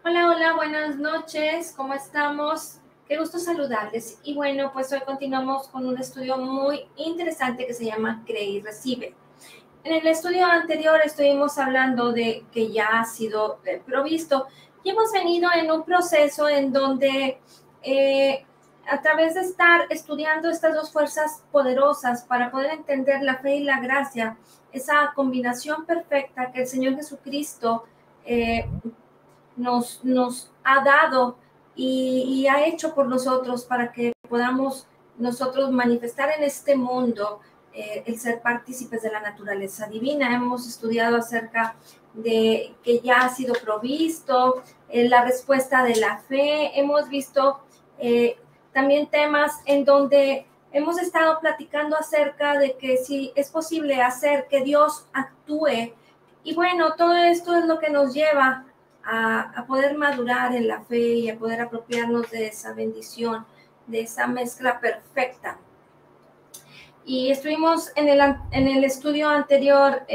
Hola, hola, buenas noches, ¿cómo estamos? Qué gusto saludarles. Y bueno, pues hoy continuamos con un estudio muy interesante que se llama Cree y Recibe. En el estudio anterior estuvimos hablando de que ya ha sido provisto y hemos venido en un proceso en donde a través de estar estudiando estas dos fuerzas poderosas para poder entender la fe y la gracia, esa combinación perfecta que el Señor Jesucristo nos ha dado y ha hecho por nosotros para que podamos nosotros manifestar en este mundo el ser partícipes de la naturaleza divina. Hemos estudiado acerca de que ya ha sido provisto, la respuesta de la fe. Hemos visto también temas en donde hemos estado platicando acerca de que si es posible hacer que Dios actúe. Y bueno, todo esto es lo que nos lleva a poder madurar en la fe y a poder apropiarnos de esa bendición, de esa mezcla perfecta. Y estuvimos en el estudio anterior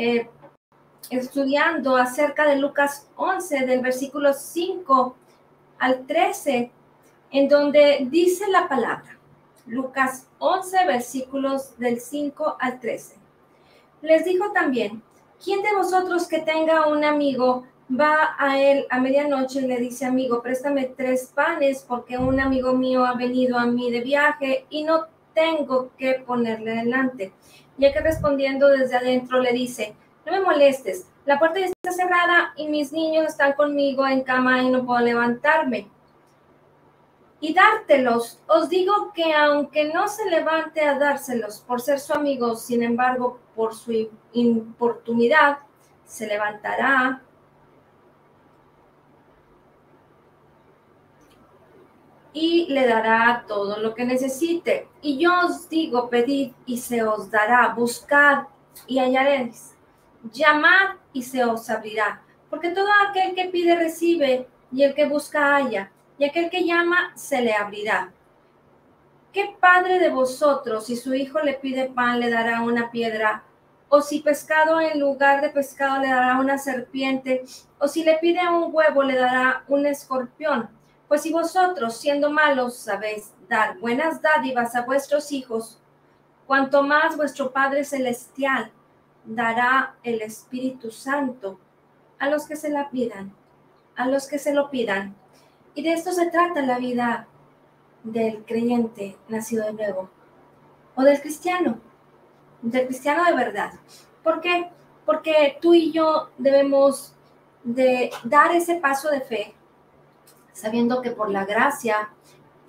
estudiando acerca de Lucas 11, del versículo 5 al 13, en donde dice la palabra. Lucas 11, versículos del 5 al 13. Les dijo también: ¿quién de vosotros que tenga un amigo va a él a medianoche y le dice: amigo, préstame 3 panes porque un amigo mío ha venido a mí de viaje y no tengo que ponerle delante? Ya que respondiendo desde adentro le dice: no me molestes, la puerta ya está cerrada y mis niños están conmigo en cama y no puedo levantarme y dártelos. Os digo que aunque no se levante a dárselos por ser su amigo, sin embargo, por su importunidad, se levantará y le dará todo lo que necesite. Y yo os digo: pedid y se os dará, buscad y hallaréis, llamad y se os abrirá. Porque todo aquel que pide recibe, y el que busca halla, y aquel que llama se le abrirá. ¿Qué padre de vosotros, si su hijo le pide pan, le dará una piedra? ¿O si pescado en lugar de pescado le dará una serpiente? ¿O si le pide un huevo le dará un escorpión? Pues si vosotros, siendo malos, sabéis dar buenas dádivas a vuestros hijos, cuanto más vuestro Padre Celestial dará el Espíritu Santo a los que se la pidan, a los que se lo pidan. Y de esto se trata la vida del creyente nacido de nuevo, o del cristiano de verdad. ¿Por qué? Porque tú y yo debemos de dar ese paso de fe, sabiendo que por la gracia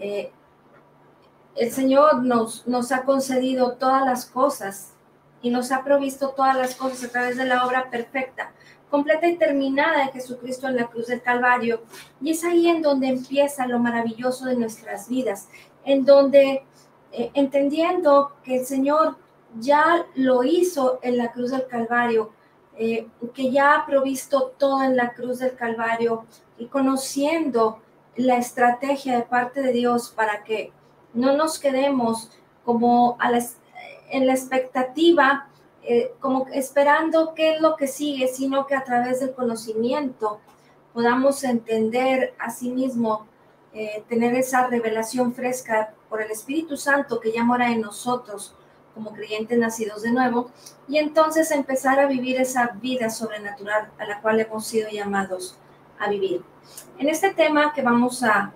el Señor nos ha concedido todas las cosas y nos ha provisto todas las cosas a través de la obra perfecta, completa y terminada de Jesucristo en la cruz del Calvario. Y es ahí en donde empieza lo maravilloso de nuestras vidas, en donde entendiendo que el Señor ya lo hizo en la cruz del Calvario, que ya ha provisto todo en la cruz del Calvario, y conociendo la estrategia de parte de Dios para que no nos quedemos como en la expectativa, como esperando qué es lo que sigue, sino que a través del conocimiento podamos entender a sí mismo, tener esa revelación fresca por el Espíritu Santo que ya mora en nosotros como creyentes nacidos de nuevo, y entonces empezar a vivir esa vida sobrenatural a la cual hemos sido llamados a vivir. En este tema que vamos a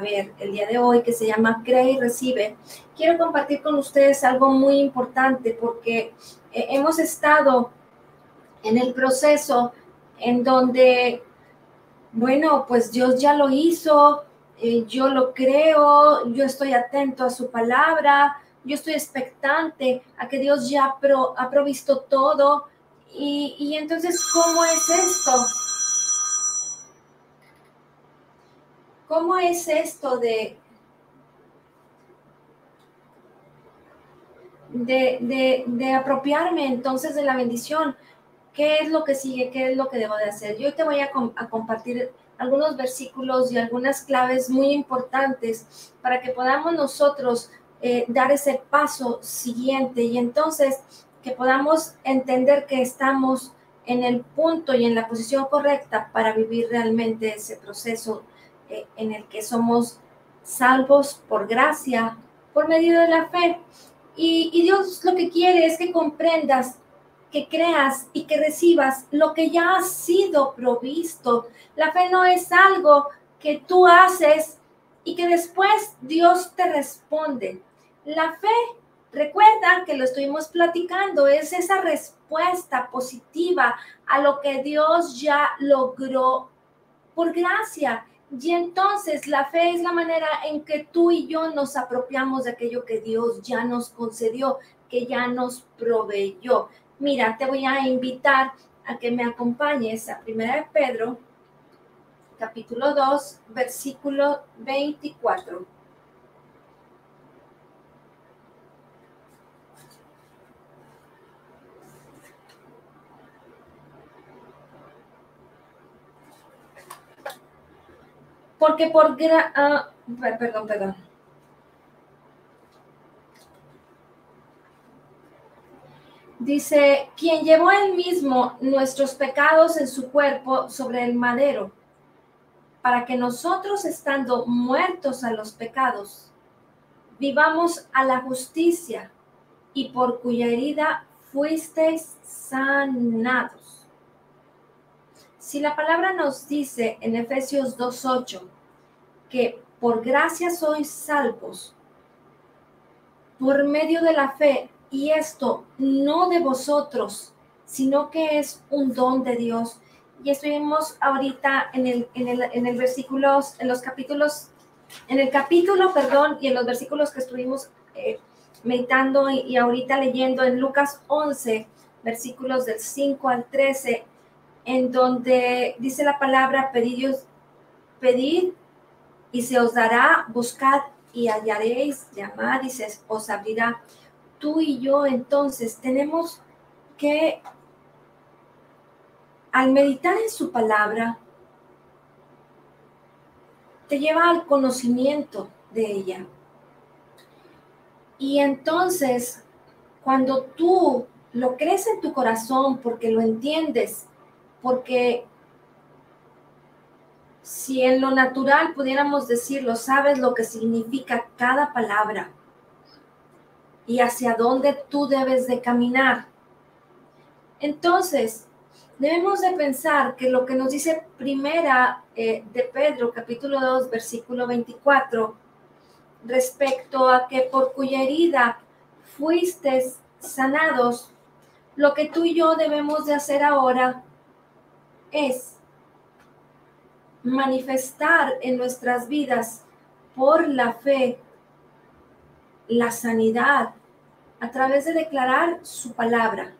ver el día de hoy, que se llama Cree y Recibe, quiero compartir con ustedes algo muy importante, porque hemos estado en el proceso en donde, bueno, pues Dios ya lo hizo, yo lo creo, yo estoy atento a su palabra, yo estoy expectante a que Dios ya ha provisto todo, y entonces, ¿cómo es esto? ¿Cómo es esto de apropiarme entonces de la bendición? ¿Qué es lo que sigue? ¿Qué es lo que debo de hacer? Yo te voy a compartir algunos versículos y algunas claves muy importantes para que podamos nosotros dar ese paso siguiente, y entonces que podamos entender que estamos en el punto y en la posición correcta para vivir realmente ese proceso en el que somos salvos por gracia, por medio de la fe. Y Dios lo que quiere es que comprendas, que creas y que recibas lo que ya ha sido provisto. La fe no es algo que tú haces y que después Dios te responde. La fe, recuerda que lo estuvimos platicando, es esa respuesta positiva a lo que Dios ya logró por gracia. Y entonces la fe es la manera en que tú y yo nos apropiamos de aquello que Dios ya nos concedió, que ya nos proveyó. Mira, te voy a invitar a que me acompañes a 1 de Pedro, capítulo 2, versículo 24. Porque perdón. Dice, quien llevó él mismo nuestros pecados en su cuerpo sobre el madero, para que nosotros, estando muertos a los pecados, vivamos a la justicia, y por cuya herida fuisteis sanados. Si la palabra nos dice en Efesios 2:8 que por gracia sois salvos por medio de la fe, y esto no de vosotros, sino que es un don de Dios. Y estuvimos ahorita en el versículo, en los capítulos, en el capítulo, perdón, y en los versículos que estuvimos meditando y ahorita leyendo en Lucas 11, versículos del 5 al 13, en donde dice la palabra, pedid y se os dará, buscad y hallaréis, llamad y se os abrirá. Tú y yo entonces tenemos que, al meditar en su palabra, te lleva al conocimiento de ella. Y entonces, cuando tú lo crees en tu corazón, porque lo entiendes, porque si en lo natural pudiéramos decirlo, sabes lo que significa cada palabra y hacia dónde tú debes de caminar. Entonces, debemos de pensar que lo que nos dice primera de Pedro, capítulo 2, versículo 24, respecto a que por cuya herida fuisteis sanados, lo que tú y yo debemos de hacer ahora es manifestar en nuestras vidas por la fe la sanidad a través de declarar su palabra,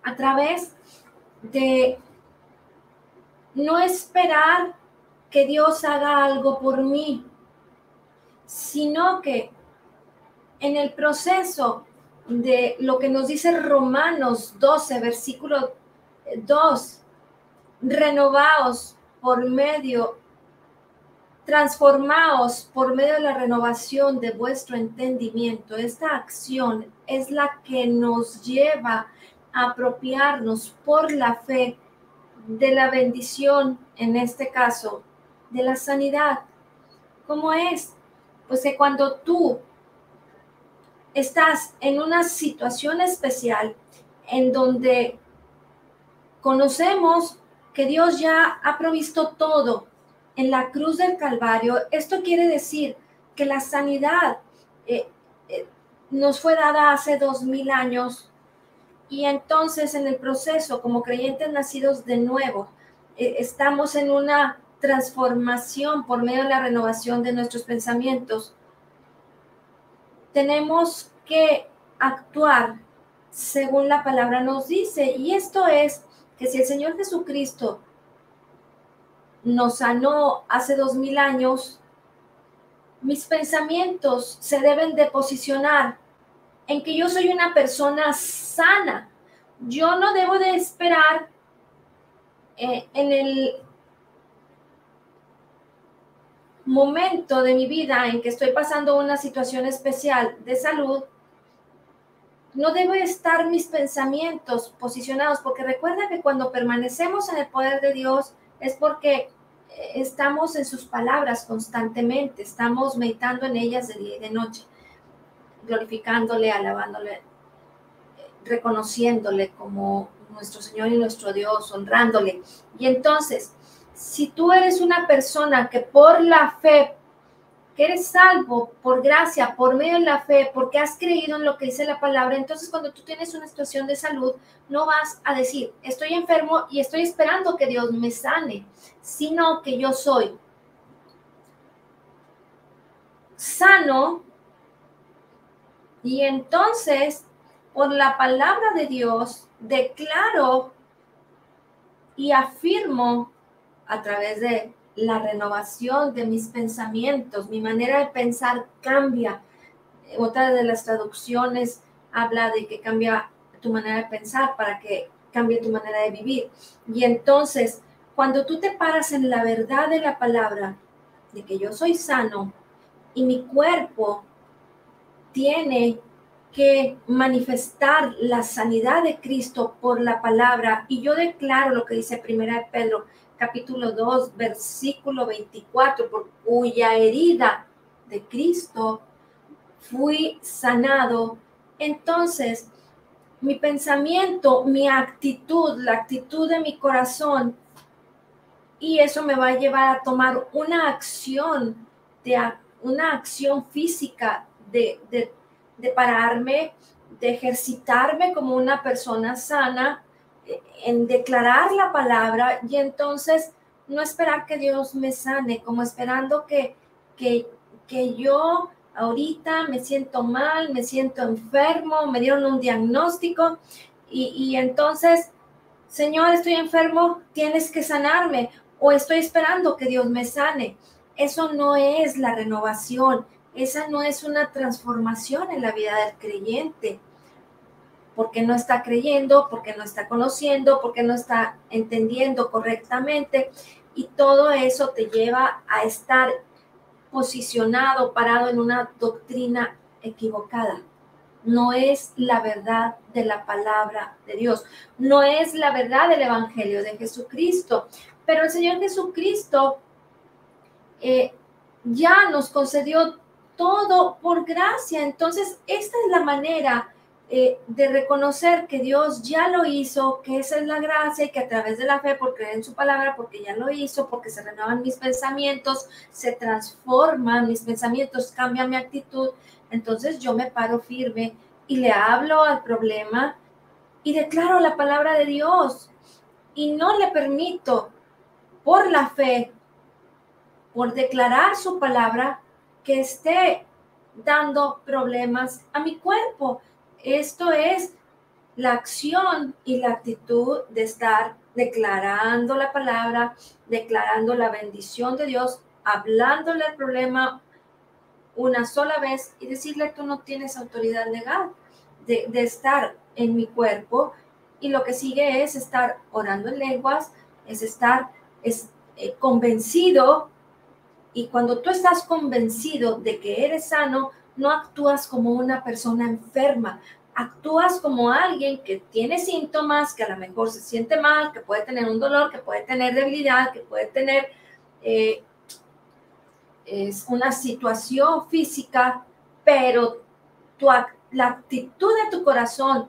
a través de no esperar que Dios haga algo por mí, sino que en el proceso de lo que nos dice Romanos 12, versículo 2, renovaos por medio, transformaos por medio de la renovación de vuestro entendimiento. Esta acción es la que nos lleva a apropiarnos por la fe de la bendición, en este caso, de la sanidad. ¿Cómo es? Pues que cuando tú estás en una situación especial en donde conocemos que Dios ya ha provisto todo en la cruz del Calvario, esto quiere decir que la sanidad nos fue dada hace 2000 años, y entonces en el proceso, como creyentes nacidos de nuevo, estamos en una transformación por medio de la renovación de nuestros pensamientos. Tenemos que actuar según la palabra nos dice, y esto es que si el Señor Jesucristo nos sanó hace 2000 años, mis pensamientos se deben de posicionar en que yo soy una persona sana. Yo no debo de esperar en el momento de mi vida en que estoy pasando una situación especial de salud no debo estar mis pensamientos posicionados, porque recuerda que cuando permanecemos en el poder de Dios es porque estamos en sus palabras constantemente, estamos meditando en ellas de día y de noche, glorificándole, alabándole, reconociéndole como nuestro Señor y nuestro Dios, honrándole. Y entonces, si tú eres una persona que por la fe, que eres salvo por gracia, por medio de la fe, porque has creído en lo que dice la palabra, entonces cuando tú tienes una situación de salud, no vas a decir, estoy enfermo y estoy esperando que Dios me sane, sino que yo soy sano y entonces por la palabra de Dios declaro y afirmo a través de la renovación de mis pensamientos, mi manera de pensar cambia. Otra de las traducciones habla de que cambia tu manera de pensar para que cambie tu manera de vivir. Y entonces, cuando tú te paras en la verdad de la palabra, de que yo soy sano y mi cuerpo tiene que manifestar la sanidad de Cristo por la palabra, y yo declaro lo que dice Primera de Pedro, capítulo 2, versículo 24, por cuya herida de Cristo fui sanado. Entonces, mi pensamiento, mi actitud, la actitud de mi corazón, y eso me va a llevar a tomar una acción, una acción física de pararme, de ejercitarme como una persona sana, en declarar la palabra y entonces no esperar que Dios me sane, como esperando que yo ahorita me siento mal, me siento enfermo, me dieron un diagnóstico y entonces, Señor, estoy enfermo, tienes que sanarme o estoy esperando que Dios me sane. Eso no es la renovación, esa no es una transformación en la vida del creyente, porque no está creyendo, porque no está conociendo, porque no está entendiendo correctamente y todo eso te lleva a estar posicionado, parado en una doctrina equivocada. No es la verdad de la palabra de Dios, no es la verdad del Evangelio de Jesucristo, pero el Señor Jesucristo ya nos concedió todo por gracia. Entonces, esta es la manera de reconocer que Dios ya lo hizo, que esa es la gracia y que a través de la fe, por creer en su palabra, porque ya lo hizo, porque se renuevan mis pensamientos, se transforman mis pensamientos, cambia mi actitud. Entonces yo me paro firme y le hablo al problema y declaro la palabra de Dios y no le permito por la fe, por declarar su palabra, que esté dando problemas a mi cuerpo. Esto es la acción y la actitud de estar declarando la palabra, declarando la bendición de Dios, hablándole al problema una sola vez y decirle, tú no tienes autoridad legal de estar en mi cuerpo. Y lo que sigue es estar orando en lenguas, es estar convencido. Y cuando tú estás convencido de que eres sano, no actúas como una persona enferma, actúas como alguien que tiene síntomas, que a lo mejor se siente mal, que puede tener un dolor, que puede tener debilidad, que puede tener una situación física, pero la actitud de tu corazón,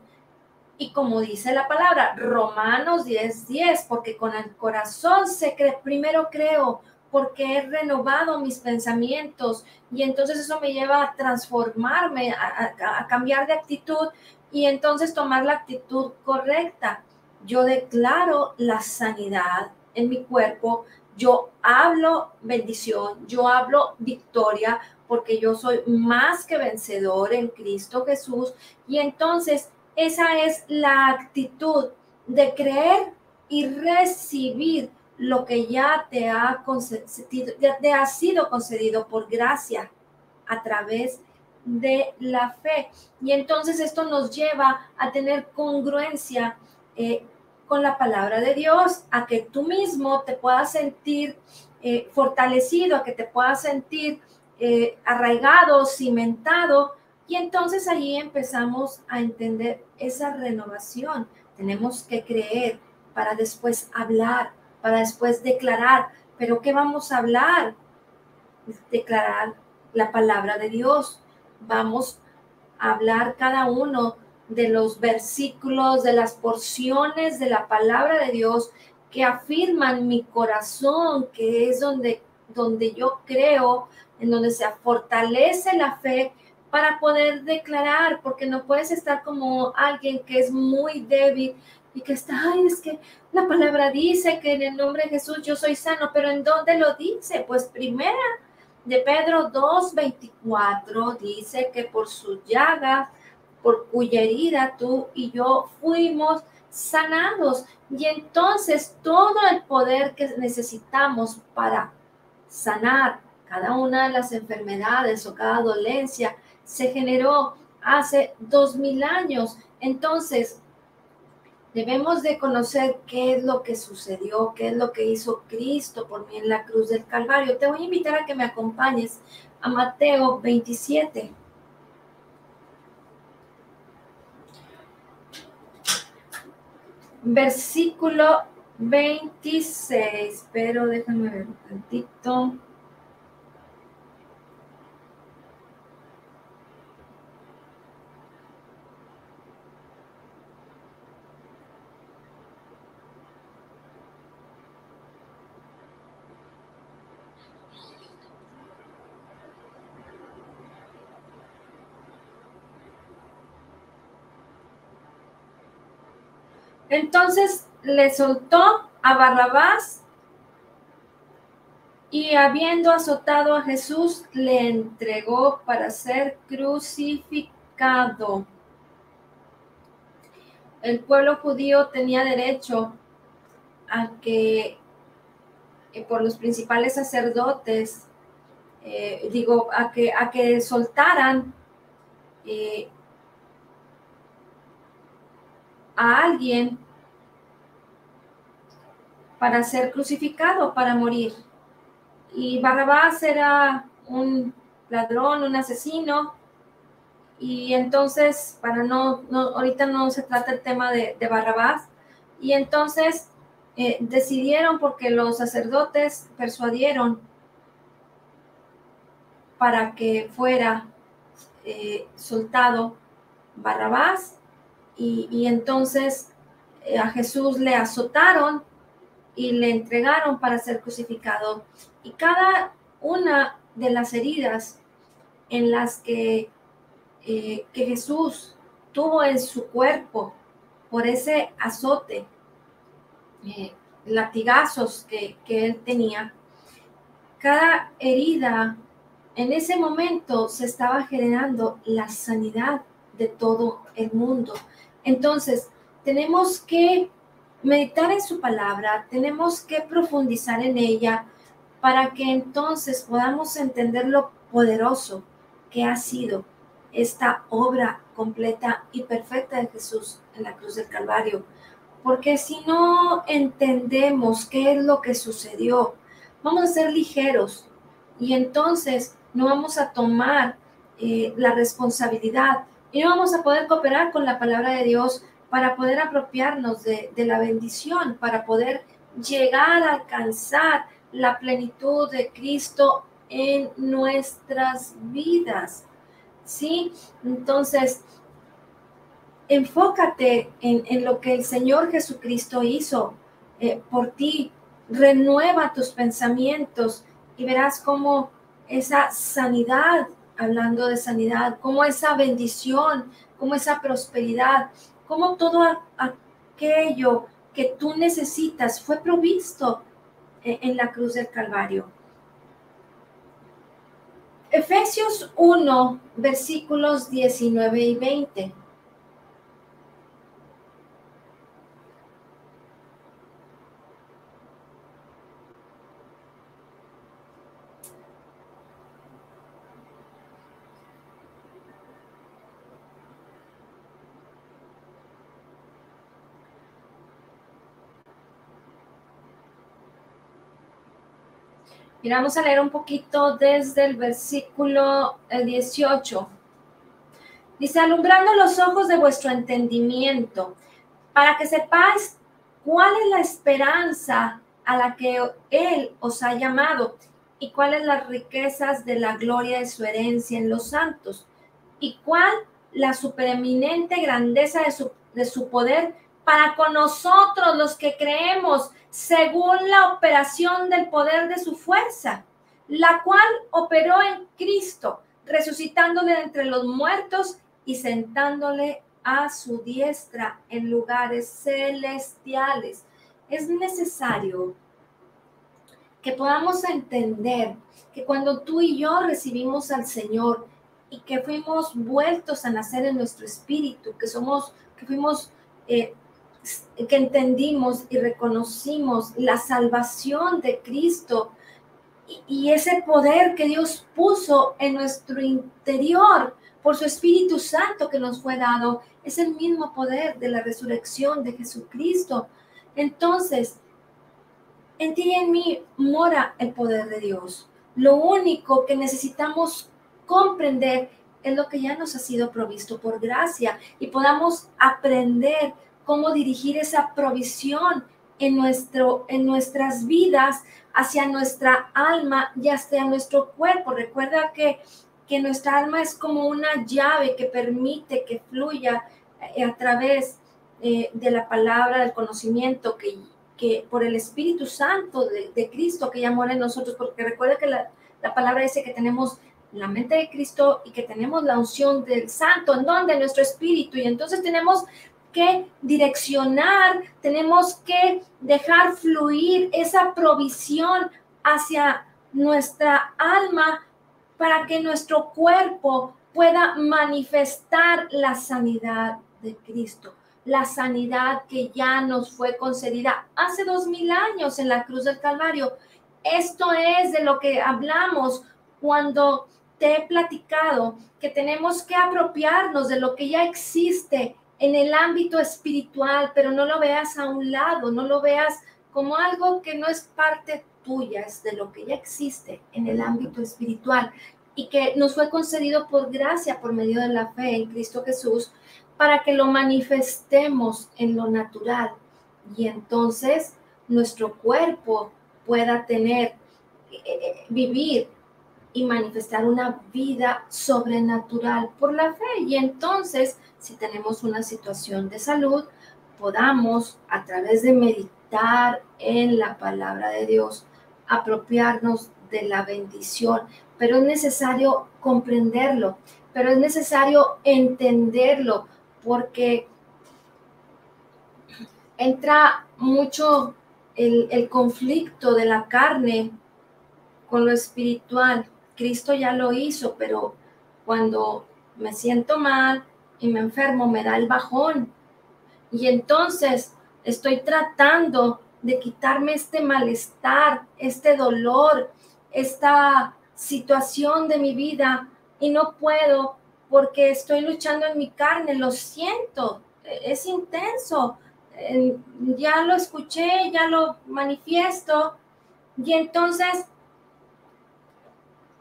y como dice la palabra, Romanos 10:10, porque con el corazón se cree, primero creo, porque he renovado mis pensamientos, y entonces eso me lleva a transformarme, a cambiar de actitud, y entonces tomar la actitud correcta. Yo declaro la sanidad en mi cuerpo, yo hablo bendición, yo hablo victoria, porque yo soy más que vencedor en Cristo Jesús, y entonces esa es la actitud de creer y recibir lo que ya te ha concedido, ya te ha sido concedido por gracia a través de la fe. Y entonces esto nos lleva a tener congruencia con la palabra de Dios, a que tú mismo te puedas sentir fortalecido, a que te puedas sentir arraigado, cimentado. Y entonces allí empezamos a entender esa renovación. Tenemos que creer para después hablar, para después declarar. ¿Pero qué vamos a hablar? Declarar la palabra de Dios. Vamos a hablar cada uno de los versículos, de las porciones de la palabra de Dios que afirman mi corazón, que es donde yo creo, en donde se fortalece la fe para poder declarar, porque no puedes estar como alguien que es muy débil y que está, ay, es que la palabra dice que en el nombre de Jesús yo soy sano, pero ¿en dónde lo dice? Pues primera de Pedro 2:24 dice que por sus llagas, por cuya herida tú y yo fuimos sanados. Y entonces todo el poder que necesitamos para sanar cada una de las enfermedades o cada dolencia se generó hace 2000 años. Entonces, debemos de conocer qué es lo que sucedió, qué es lo que hizo Cristo por mí en la cruz del Calvario. Te voy a invitar a que me acompañes a Mateo 27. Versículo 26, pero déjame ver un tantito. Entonces le soltó a Barrabás y habiendo azotado a Jesús, le entregó para ser crucificado. El pueblo judío tenía derecho a que por los principales sacerdotes, a que soltaran a alguien para ser crucificado, para morir. Y Barrabás era un ladrón, un asesino, y entonces, ahorita no se trata el tema de Barrabás, y entonces decidieron, porque los sacerdotes persuadieron para que fuera soltado Barrabás, y entonces a Jesús le azotaron y le entregaron para ser crucificado. Y cada una de las heridas en las que Jesús tuvo en su cuerpo por ese azote, latigazos que él tenía, cada herida en ese momento se estaba generando la sanidad de todo el mundo. Entonces, tenemos que meditar en su palabra, tenemos que profundizar en ella para que entonces podamos entender lo poderoso que ha sido esta obra completa y perfecta de Jesús en la cruz del Calvario. Porque si no entendemos qué es lo que sucedió, vamos a ser ligeros y entonces no vamos a tomar la responsabilidad y no vamos a poder cooperar con la palabra de Dios para poder apropiarnos de la bendición, para poder llegar a alcanzar la plenitud de Cristo en nuestras vidas. ¿Sí? Entonces, enfócate en lo que el Señor Jesucristo hizo por ti. Renueva tus pensamientos y verás cómo esa sanidad, hablando de sanidad, cómo esa bendición, cómo esa prosperidad, cómo todo aquello que tú necesitas fue provisto en la cruz del Calvario. Efesios 1, versículos 19 y 20. Mira, vamos a leer un poquito desde el versículo 18. Dice, alumbrando los ojos de vuestro entendimiento, para que sepáis cuál es la esperanza a la que Él os ha llamado y cuáles las riquezas de la gloria de su herencia en los santos y cuál la supereminente grandeza de su poder para con nosotros los que creemos, según la operación del poder de su fuerza, la cual operó en Cristo, resucitándole de entre los muertos y sentándole a su diestra en lugares celestiales. Es necesario que podamos entender que cuando tú y yo recibimos al Señor y que fuimos vueltos a nacer en nuestro espíritu, que entendimos y reconocimos la salvación de Cristo y ese poder que Dios puso en nuestro interior por su Espíritu Santo que nos fue dado, es el mismo poder de la resurrección de Jesucristo. Entonces, en ti y en mí mora el poder de Dios. Lo único que necesitamos comprender es lo que ya nos ha sido provisto por gracia y podamos aprender cómo dirigir esa provisión en nuestras vidas, hacia nuestra alma y hacia nuestro cuerpo. Recuerda que nuestra alma es como una llave que permite que fluya a través de la palabra, del conocimiento que por el Espíritu Santo de Cristo que ya mora en nosotros, porque recuerda que la palabra dice que tenemos la mente de Cristo y que tenemos la unción del Santo, ¿en dónde? En nuestro espíritu, y entonces tenemos que direccionar, tenemos que dejar fluir esa provisión hacia nuestra alma para que nuestro cuerpo pueda manifestar la sanidad de Cristo, la sanidad que ya nos fue concedida hace 2000 años en la cruz del Calvario. Esto es de lo que hablamos cuando te he platicado que tenemos que apropiarnos de lo que ya existe en el ámbito espiritual, pero no lo veas a un lado, no lo veas como algo que no es parte tuya, es de lo que ya existe en el ámbito espiritual y que nos fue concedido por gracia, por medio de la fe en Cristo Jesús, para que lo manifestemos en lo natural y entonces nuestro cuerpo pueda vivir y manifestar una vida sobrenatural por la fe. Y entonces, si tenemos una situación de salud, podamos, a través de meditar en la palabra de Dios, apropiarnos de la bendición. Pero es necesario comprenderlo, pero es necesario entenderlo, porque entra mucho el conflicto de la carne con lo espiritual. Cristo ya lo hizo, pero cuando me siento mal y me enfermo, me da el bajón. Y entonces estoy tratando de quitarme este malestar, este dolor, esta situación de mi vida y no puedo porque estoy luchando en mi carne. Lo siento, es intenso. Ya lo escuché, ya lo manifiesto y entonces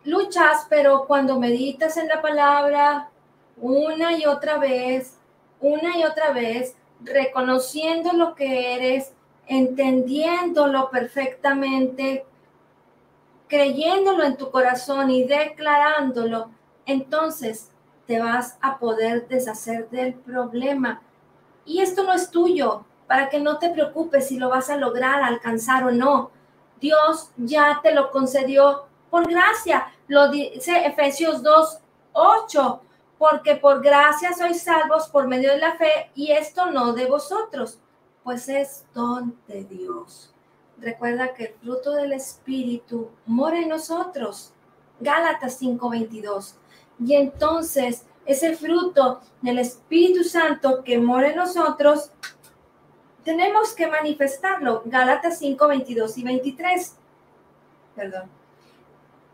luchas, pero cuando meditas en la palabra una y otra vez, reconociendo lo que eres, entendiéndolo perfectamente, creyéndolo en tu corazón y declarándolo, entonces te vas a poder deshacer del problema. Y esto no es tuyo, para que no te preocupes si lo vas a lograr alcanzar o no. Dios ya te lo concedió por gracia. Lo dice Efesios 2:8, porque por gracia sois salvos por medio de la fe, y esto no de vosotros, pues es don de Dios. Recuerda que el fruto del Espíritu mora en nosotros. Gálatas 5:22. Y entonces ese fruto del Espíritu Santo que mora en nosotros, tenemos que manifestarlo. Gálatas 5:22 y 23. Perdón.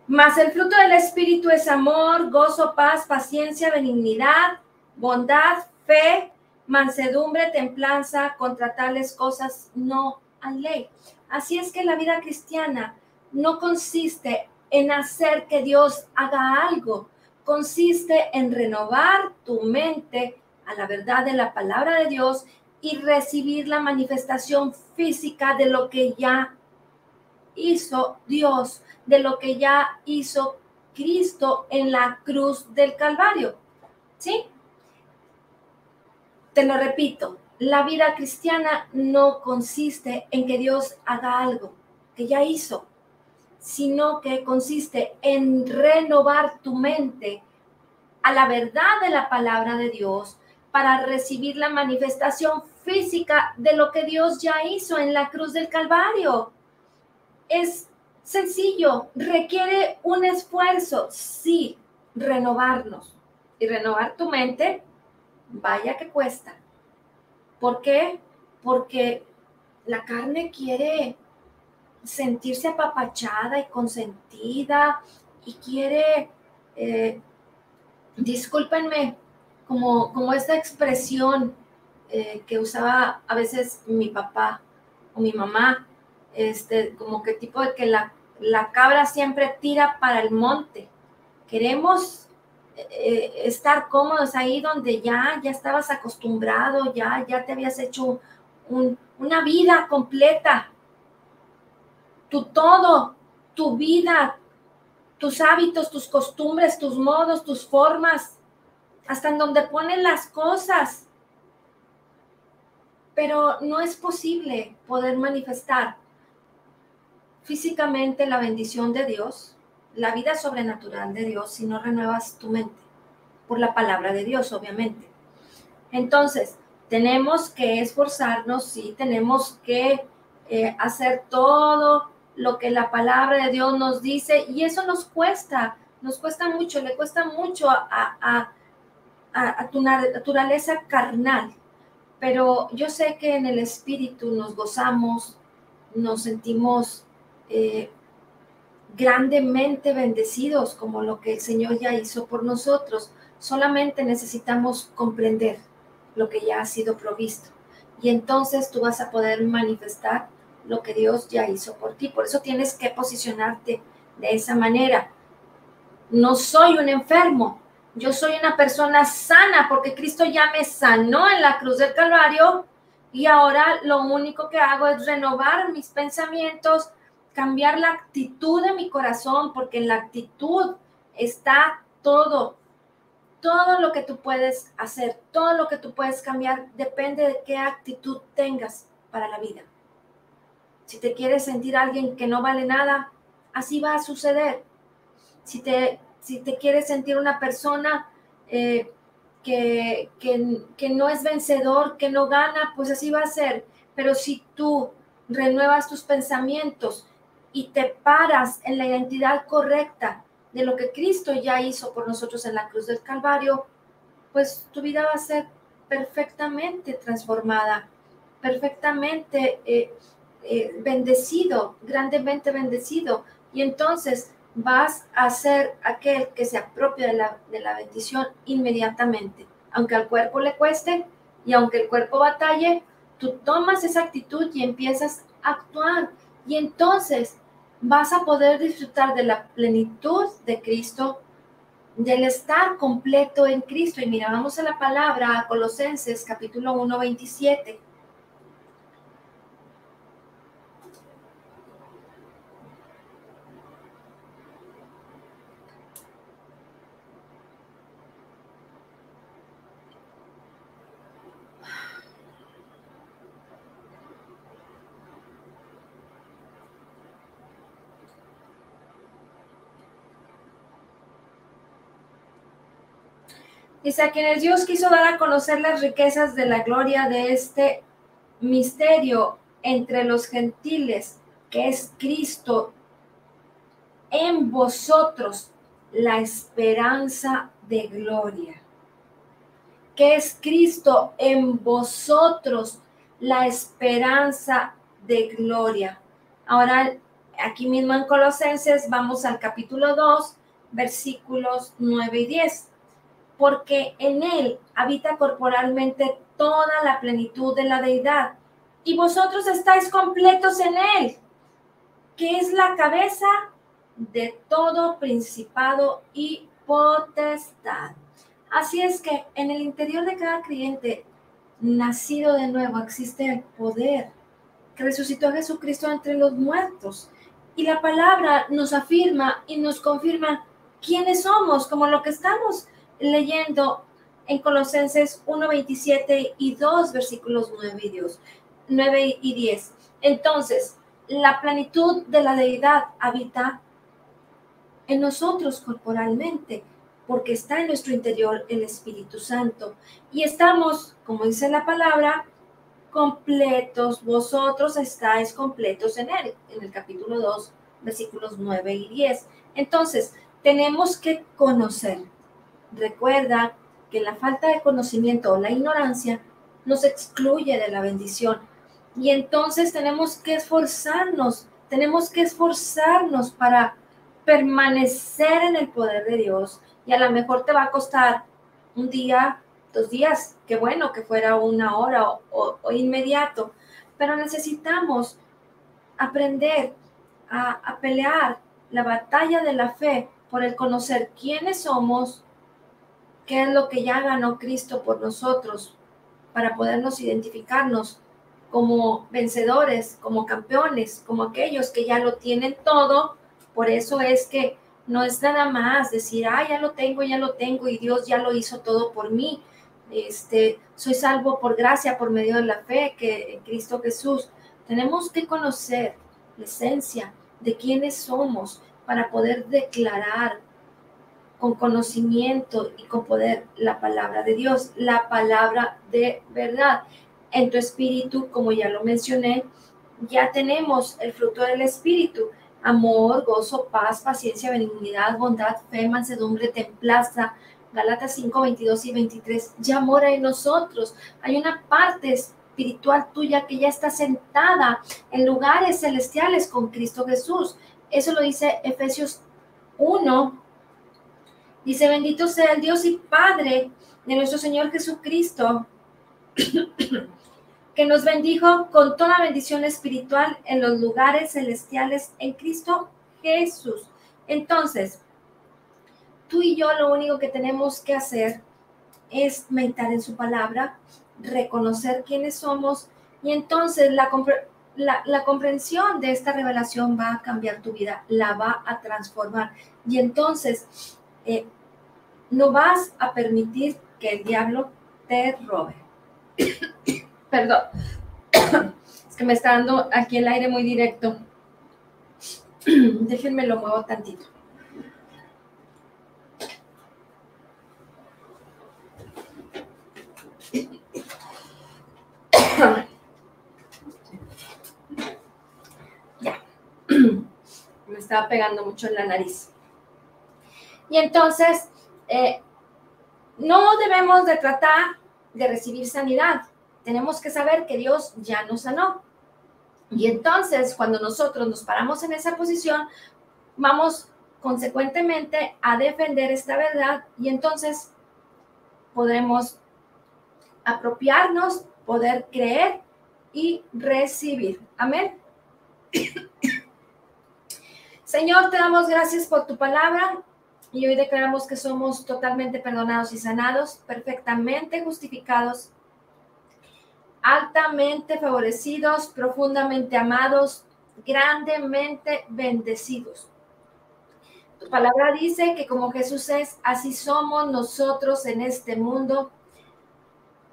Mas el fruto del Espíritu es amor, gozo, paz, paciencia, benignidad, bondad, fe, mansedumbre, templanza. Contra tales cosas no hay ley. Así es que la vida cristiana no consiste en hacer que Dios haga algo, consiste en renovar tu mente a la verdad de la palabra de Dios y recibir la manifestación física de lo que ya hizo Dios, de lo que ya hizo Cristo en la cruz del Calvario. ¿Sí? Te lo repito, la vida cristiana no consiste en que Dios haga algo que ya hizo, sino que consiste en renovar tu mente a la verdad de la palabra de Dios para recibir la manifestación física de lo que Dios ya hizo en la cruz del Calvario. Es sencillo, requiere un esfuerzo, sí, renovarnos. Y renovar tu mente, vaya que cuesta. ¿Por qué? Porque la carne quiere sentirse apapachada y consentida y quiere, discúlpenme, como esta expresión que usaba a veces mi papá o mi mamá, como que tipo de que la cabra siempre tira para el monte. Queremos estar cómodos ahí donde ya estabas acostumbrado, ya te habías hecho una vida completa. Tu todo, tu vida, tus hábitos, tus costumbres, tus modos, tus formas, hasta en donde ponen las cosas. Pero no es posible poder manifestar físicamente la bendición de Dios, la vida sobrenatural de Dios, si no renuevas tu mente por la palabra de Dios, obviamente. Entonces, tenemos que esforzarnos, sí, tenemos que hacer todo lo que la palabra de Dios nos dice, y eso nos cuesta mucho, le cuesta mucho a tu naturaleza carnal, pero yo sé que en el espíritu nos gozamos, nos sentimos grandemente bendecidos como lo que el Señor ya hizo por nosotros. Solamente necesitamos comprender lo que ya ha sido provisto. Y entonces tú vas a poder manifestar lo que Dios ya hizo por ti. Por eso tienes que posicionarte de esa manera. No soy un enfermo, yo soy una persona sana porque Cristo ya me sanó en la cruz del Calvario y ahora lo único que hago es renovar mis pensamientos, cambiar la actitud de mi corazón, porque en la actitud está todo lo que tú puedes hacer, todo lo que tú puedes cambiar, depende de qué actitud tengas para la vida. Si te quieres sentir alguien que no vale nada, así va a suceder. Si te quieres sentir una persona que no es vencedor, que no gana, pues así va a ser. Pero si tú renuevas tus pensamientos y te paras en la identidad correcta de lo que Cristo ya hizo por nosotros en la cruz del Calvario, pues tu vida va a ser perfectamente transformada, perfectamente bendecido, grandemente bendecido. Y entonces vas a ser aquel que se apropia de la bendición inmediatamente. Aunque al cuerpo le cueste y aunque el cuerpo batalle, tú tomas esa actitud y empiezas a actuar. Y entonces vas a poder disfrutar de la plenitud de Cristo, del estar completo en Cristo. Y mira, vamos a la palabra, a Colosenses capítulo 1, 27. Dice, a quienes Dios quiso dar a conocer las riquezas de la gloria de este misterio entre los gentiles, que es Cristo en vosotros, la esperanza de gloria. Que es Cristo en vosotros, la esperanza de gloria. Ahora, aquí mismo en Colosenses, vamos al capítulo 2, versículos 9 y 10. Porque en él habita corporalmente toda la plenitud de la deidad, y vosotros estáis completos en él, que es la cabeza de todo principado y potestad. Así es que en el interior de cada creyente nacido de nuevo existe el poder que resucitó a Jesucristo entre los muertos. Y la palabra nos afirma y nos confirma quiénes somos, como lo que estamos leyendo en Colosenses 1:27 y 2 versículos 9 y 10. Entonces, la plenitud de la deidad habita en nosotros corporalmente, porque está en nuestro interior el Espíritu Santo. Y estamos, como dice la palabra, completos, vosotros estáis completos en él, en el capítulo 2, versículos 9 y 10. Entonces, tenemos que conocer. Recuerda que la falta de conocimiento o la ignorancia nos excluye de la bendición. Y entonces tenemos que esforzarnos para permanecer en el poder de Dios. Y a lo mejor te va a costar un día, 2 días, qué bueno que fuera una hora o inmediato, pero necesitamos aprender a pelear la batalla de la fe por el conocer quiénes somos, qué es lo que ya ganó Cristo por nosotros, para podernos identificarnos como vencedores, como campeones, como aquellos que ya lo tienen todo. Por eso es que no es nada más decir, ya lo tengo y Dios ya lo hizo todo por mí. Soy salvo por gracia, por medio de la fe que en Cristo Jesús. Tenemos que conocer la esencia de quiénes somos para poder declarar con conocimiento y con poder la palabra de Dios, la palabra de verdad. En tu espíritu, como ya lo mencioné, ya tenemos el fruto del espíritu: amor, gozo, paz, paciencia, benignidad, bondad, fe, mansedumbre, templanza. Gálatas 5, 22 y 23 ya mora en nosotros. Hay una parte espiritual tuya que ya está sentada en lugares celestiales con Cristo Jesús. Eso lo dice Efesios 1. Dice: bendito sea el Dios y Padre de nuestro Señor Jesucristo, que nos bendijo con toda bendición espiritual en los lugares celestiales en Cristo Jesús. Entonces, tú y yo lo único que tenemos que hacer es meditar en su palabra, reconocer quiénes somos, y entonces la comprensión de esta revelación va a cambiar tu vida, la va a transformar. Y entonces no vas a permitir que el diablo te robe. Perdón, es que me está dando aquí el aire muy directo. Déjenme lo muevo tantito. Ya. Me estaba pegando mucho en la nariz. Y entonces, no debemos de tratar de recibir sanidad. Tenemos que saber que Dios ya nos sanó. Y entonces, cuando nosotros nos paramos en esa posición, vamos consecuentemente a defender esta verdad, y entonces podremos apropiarnos, poder creer y recibir. Amén. Señor, te damos gracias por tu palabra, y hoy declaramos que somos totalmente perdonados y sanados, perfectamente justificados, altamente favorecidos, profundamente amados, grandemente bendecidos. Tu palabra dice que como Jesús es, así somos nosotros en este mundo.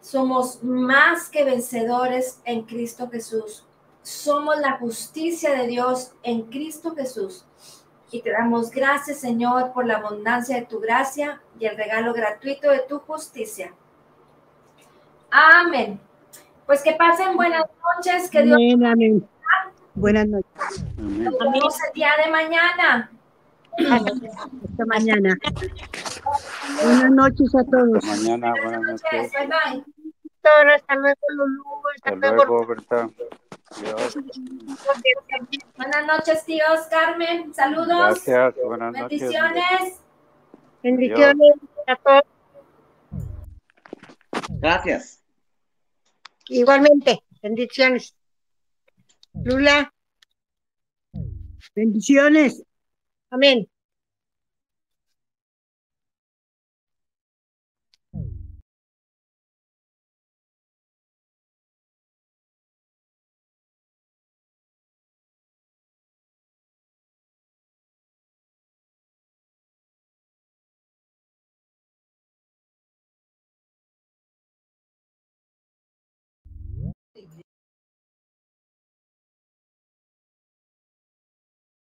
Somos más que vencedores en Cristo Jesús. Somos la justicia de Dios en Cristo Jesús. Y te damos gracias, Señor, por la abundancia de tu gracia y el regalo gratuito de tu justicia. Amén. Pues que pasen buenas noches. Que Dios amén, amén. Buenas noches. nos vemos el día de mañana. Hasta mañana. Buenas noches a todos. Hasta mañana, buenas noches. Bye, bye. Hasta luego, Lulú. Hasta luego, Berta. Adiós. Buenas noches, tíos. Carmen, saludos. Gracias, buenas noches. Bendiciones. Bendiciones a todos. Gracias. Igualmente, bendiciones. Lula. Bendiciones. Amén. Bye.